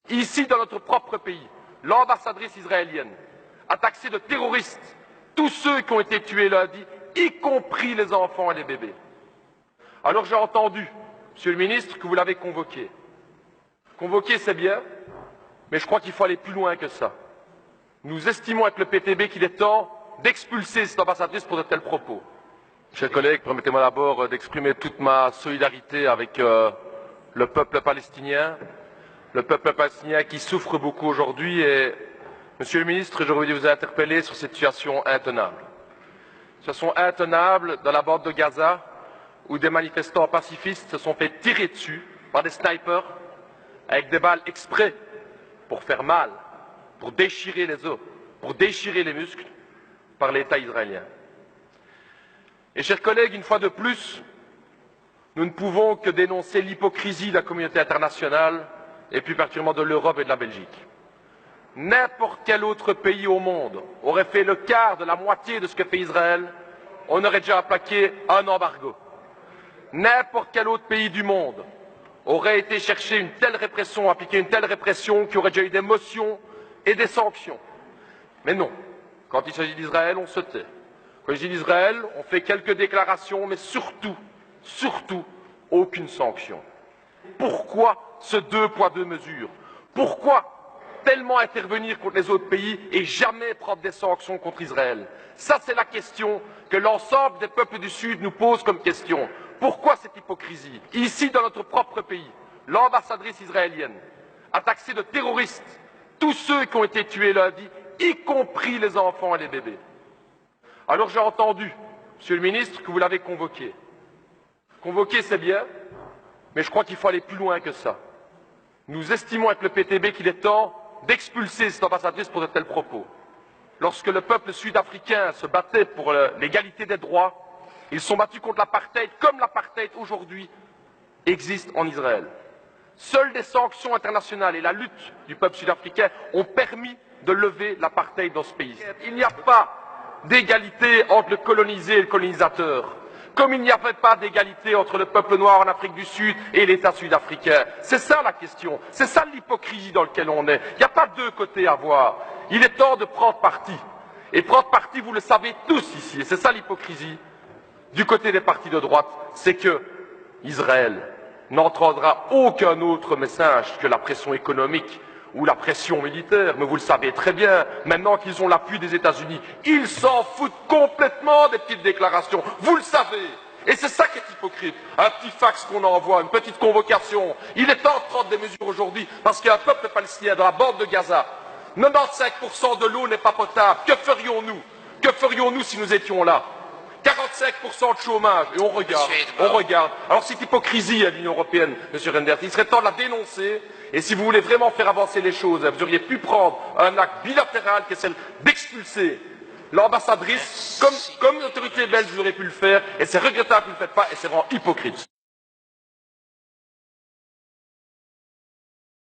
Ici, dans notre propre pays, l'ambassadrice israélienne a taxé de terroristes tous ceux qui ont été tués lundi, y compris les enfants et les bébés. Alors j'ai entendu, Monsieur le ministre, que vous l'avez convoqué. Convoquer, c'est bien, mais je crois qu'il faut aller plus loin que ça. Nous estimons avec le PTB qu'il est temps d'expulser cette ambassadrice pour de tels propos. Chers collègues, permettez-moi d'abord d'exprimer toute ma solidarité avec le peuple palestinien qui souffre beaucoup aujourd'hui. Et, Monsieur le ministre, j'aurais voulu vous interpeller sur cette situation intenable. Situation intenable dans la bande de Gaza, où des manifestants pacifistes se sont fait tirer dessus par des snipers avec des balles exprès pour faire mal, pour déchirer les os, pour déchirer les muscles par l'État israélien. Et chers collègues, une fois de plus, nous ne pouvons que dénoncer l'hypocrisie de la communauté internationale et plus particulièrement de l'Europe et de la Belgique. N'importe quel autre pays au monde aurait fait le quart de la moitié de ce que fait Israël, on aurait déjà appliqué un embargo. N'importe quel autre pays du monde aurait été chercher une telle répression, appliquer une telle répression, qui aurait déjà eu des motions et des sanctions. Mais non, quand il s'agit d'Israël, on se tait. Quand il s'agit d'Israël, on fait quelques déclarations, mais surtout, aucune sanction. Pourquoi ce deux poids, deux mesures? Pourquoi tellement intervenir contre les autres pays et jamais prendre des sanctions contre Israël? Ça, c'est la question que l'ensemble des peuples du Sud nous pose comme question. Pourquoi cette hypocrisie? Ici, dans notre propre pays, l'ambassadrice israélienne a taxé de terroristes tous ceux qui ont été tués lundi, y compris les enfants et les bébés. Alors j'ai entendu, Monsieur le ministre, que vous l'avez convoqué. Convoquer, c'est bien, mais je crois qu'il faut aller plus loin que ça. Nous estimons avec le PTB qu'il est temps d'expulser cette ambassadrice pour de tels propos. Lorsque le peuple sud-africain se battait pour l'égalité des droits, ils sont battus contre l'apartheid, comme l'apartheid aujourd'hui existe en Israël. Seules des sanctions internationales et la lutte du peuple sud-africain ont permis de lever l'apartheid dans ce pays. Il n'y a pas d'égalité entre le colonisé et le colonisateur, comme il n'y avait pas d'égalité entre le peuple noir en Afrique du Sud et l'État sud-africain. C'est ça la question, c'est ça l'hypocrisie dans laquelle on est. Il n'y a pas deux côtés à voir. Il est temps de prendre parti. Et prendre parti, vous le savez tous ici, et c'est ça l'hypocrisie. Du côté des partis de droite, c'est que Israël n'entendra aucun autre message que la pression économique ou la pression militaire. Mais vous le savez très bien, maintenant qu'ils ont l'appui des États-Unis, ils s'en foutent complètement des petites déclarations. Vous le savez. Et c'est ça qui est hypocrite. Un petit fax qu'on envoie, une petite convocation. Il est temps de prendre des mesures aujourd'hui parce qu'il y a un peuple palestinien dans la bande de Gaza. 95% de l'eau n'est pas potable. Que ferions-nous? Que ferions-nous si nous étions là? 45% de chômage, et on regarde. Alors cette hypocrisie à l'Union européenne, M. Reynders, il serait temps de la dénoncer, et si vous voulez vraiment faire avancer les choses, vous auriez pu prendre un acte bilatéral qui est celle d'expulser l'ambassadrice, comme l'autorité belge aurait pu le faire, et c'est regrettable que vous ne le faites pas, et c'est vraiment hypocrite.